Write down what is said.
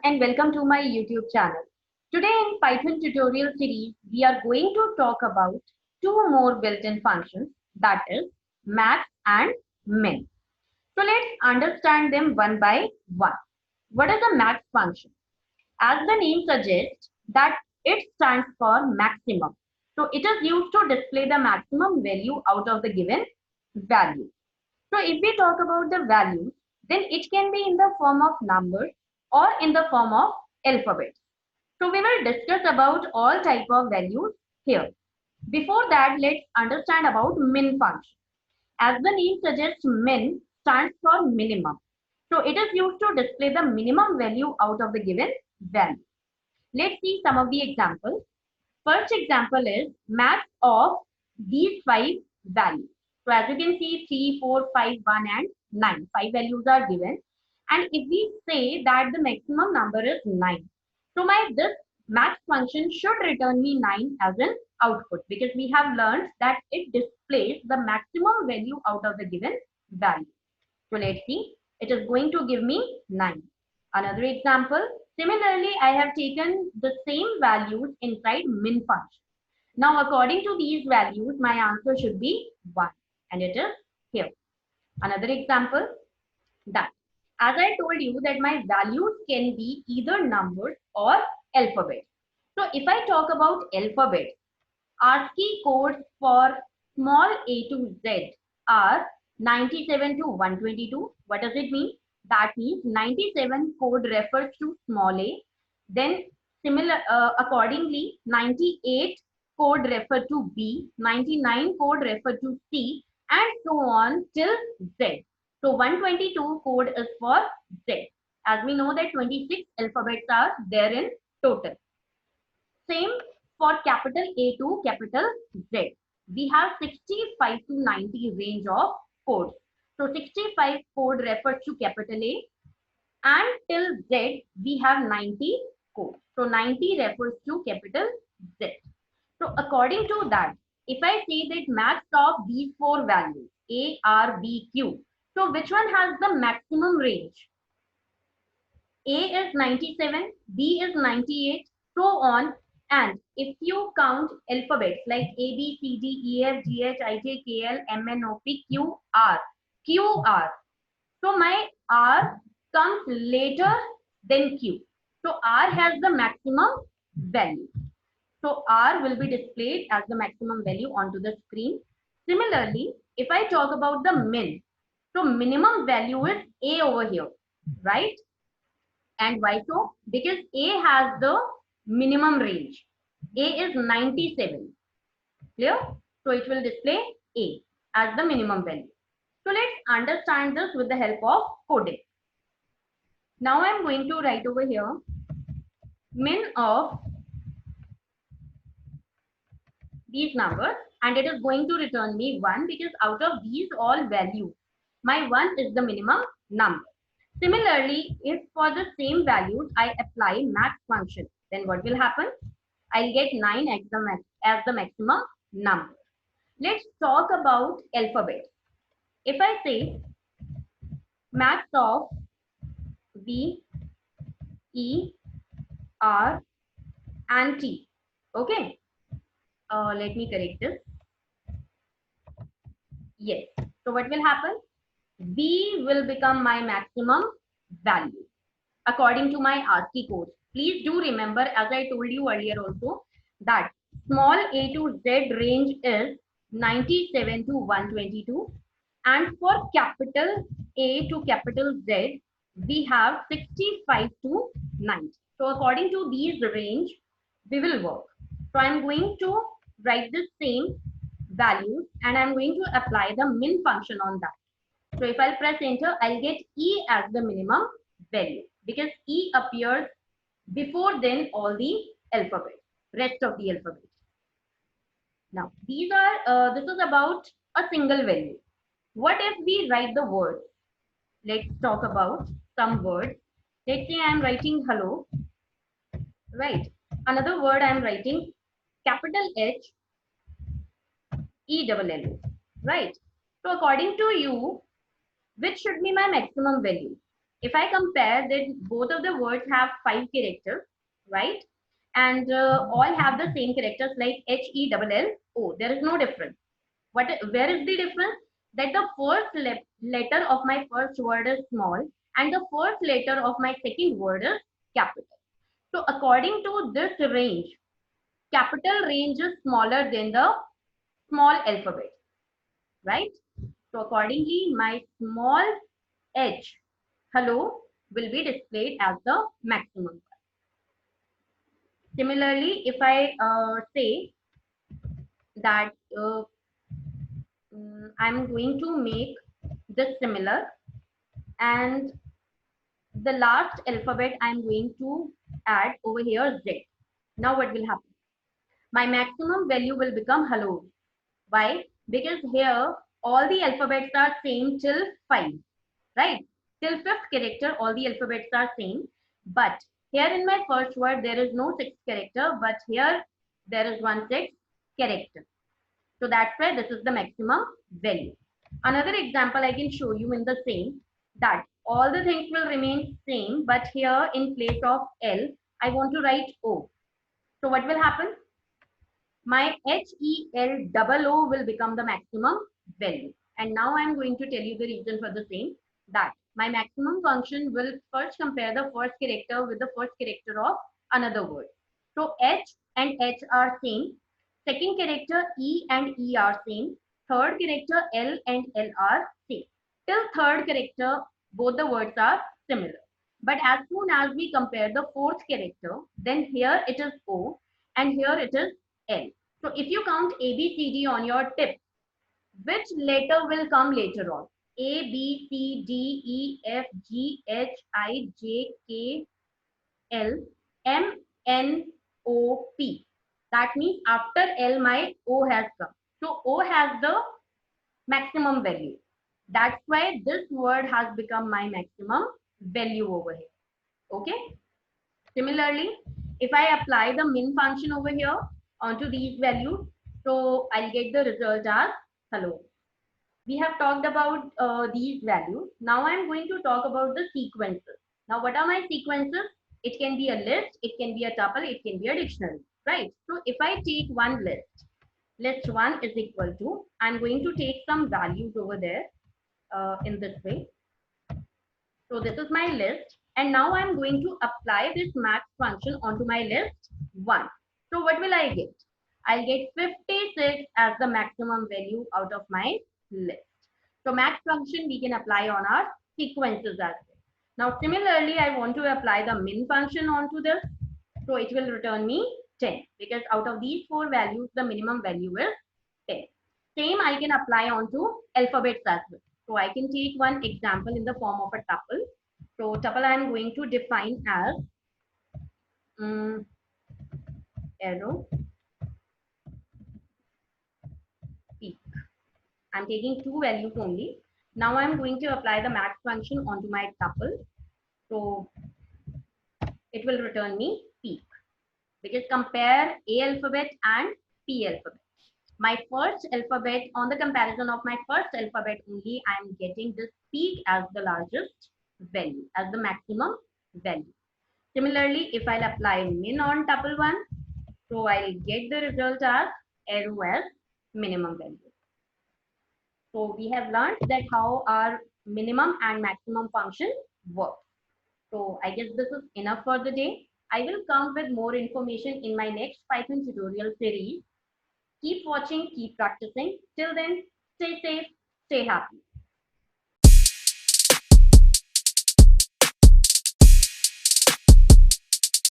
and welcome to my YouTube channel. Today in Python tutorial series, we are going to talk about two more built-in functions, that is max and min. So let's understand them one by one. What is a max function? As the name suggests, that it stands for maximum. So it is used to display the maximum value out of the given value. So if we talk about the values, then it can be in the form of numbers or in the form of alphabets. So we will discuss about all type of values here. Before that, let's understand about min function. As the name suggests, min stands for minimum. So it is used to display the minimum value out of the given value. Let's see some of the examples. First example is max of these five values. So as you can see, 3, 4, 5, 1 and 9. 5 values are given. And if we say that the maximum number is 9, so this max function should return me 9 as an output, because we have learned that it displays the maximum value out of the given value. So let's see, it is going to give me 9. Another example, similarly, I have taken the same values inside min function. Now, according to these values, my answer should be 1, and it is here. Another example, that as I told you that my values can be either numbers or alphabets. So if I talk about alphabet, ASCII codes for small a to z are 97 to 122. What does it mean? That means 97 code refers to small a. Then accordingly, 98 code refer to B, 99 code refer to C, and so on till Z. So 122 code is for Z. As we know that 26 alphabets are there in total. Same for capital A to capital Z. We have 65 to 90 range of codes. So 65 code refers to capital A, and till Z we have 90 codes. So 90 refers to capital Z. So according to that, if I say that max of these four values, A, R, B, Q, so which one has the maximum range? A is 97, B is 98, so on. And if you count alphabets like A, B, C, D, E, F, G, H, I, J, K, L, M, N, O, P, Q, R. Q, R. So my R comes later than Q. So R has the maximum value. So R will be displayed as the maximum value onto the screen. Similarly, if I talk about the min, so minimum value is A over here, right? And why so? Because A has the minimum range. A is 97. Clear? So it will display A as the minimum value. So let's understand this with the help of coding. Now I'm going to write over here min of these numbers, and it is going to return me 1, because out of these all values, my 1 is the minimum number. Similarly, if for the same values I apply max function, then what will happen? I'll get 9 as the maximum number. Let's talk about alphabet. If I say max of B, E, R, and T, okay? Let me correct this. Yes. So what will happen? B will become my maximum value according to my ASCII code. Please do remember, as I told you earlier also, that small a to z range is 97 to 122, and for capital A to capital Z, we have 65 to 90. So according to these range, we will work. So I'm going to write the same values, and I'm going to apply the min function on that. So if I'll press enter, I'll get E as the minimum value, because E appears before then all the rest of the alphabet. Now these are, this is about a single value. What if we write the word? Let's talk about some words. Let's say I'm writing hello, right? Another word I'm writing capital H, E double L O, right? So according to you, which should be my maximum value? if I compare that both of the words have 5 characters, right? And all have the same characters like HELLO. There is no difference. Where is the difference? That the first letter of my first word is small and the first letter of my second word is capital. So according to this range, capital range is smaller than the small alphabet, right? So accordingly, my small h, hello, will be displayed as the maximum. Similarly, if I say that I'm going to make this similar, and the last alphabet I'm going to add over here Z. Now what will happen? My maximum value will become hello. Why? Because here all the alphabets are same till 5, right? Till 5th character all the alphabets are same. But here in my first word there is no 6th character, but here there is 1/6 character. So that's why this is the maximum value. Another example I can show you in the same, that all the things will remain same, but here in place of L, I want to write O. So what will happen? My HELO will become the maximum value. And now I'm going to tell you the reason for the same, that my maximum function will first compare the first character with the first character of another word. So H and H are same. Second character E and E are same. Third character L and L are same. Till third character, both the words are similar. But as soon as we compare the fourth character, then here it is O and here it is L. So if you count A, B, C, D on your tip, which letter will come later on? A, B, C, D, E, F, G, H, I, J, K, L, M, N, O, P. That means after L, my O has come. So O has the maximum value. That's why this word has become my maximum value over here. Okay. Similarly, if I apply the min function over here onto these values, so I'll get the result as hello. We have talked about these values. Now I'm going to talk about the sequences. Now what are my sequences? It can be a list, it can be a tuple, it can be a dictionary, right? So if I take one list 1 is equal to, I'm going to take some values over there in this way. So this is my list, and now I'm going to apply this max function onto my list 1. So what will I get? I'll get 56 as the maximum value out of my list. So max function we can apply on our sequences as well. Now similarly, I want to apply the min function onto this. So it will return me 10, because out of these 4 values, the minimum value is 10. Same I can apply onto alphabets as well. So I can take one example in the form of a tuple. So tuple I am going to define as arrow peak. I'm taking 2 values only. Now I'm going to apply the max function onto my tuple. So it will return me peak, because compare A alphabet and P alphabet. My first alphabet, on the comparison of my first alphabet only, I am getting this peak as the largest value, as the maximum value. Similarly, if I'll apply min on tuple 1, so I'll get the result as arrow as minimum value. So we have learned that how our minimum and maximum function work. So I guess this is enough for the day. I will come with more information in my next Python tutorial series. Keep watching, keep practicing. Till then, stay safe, stay happy.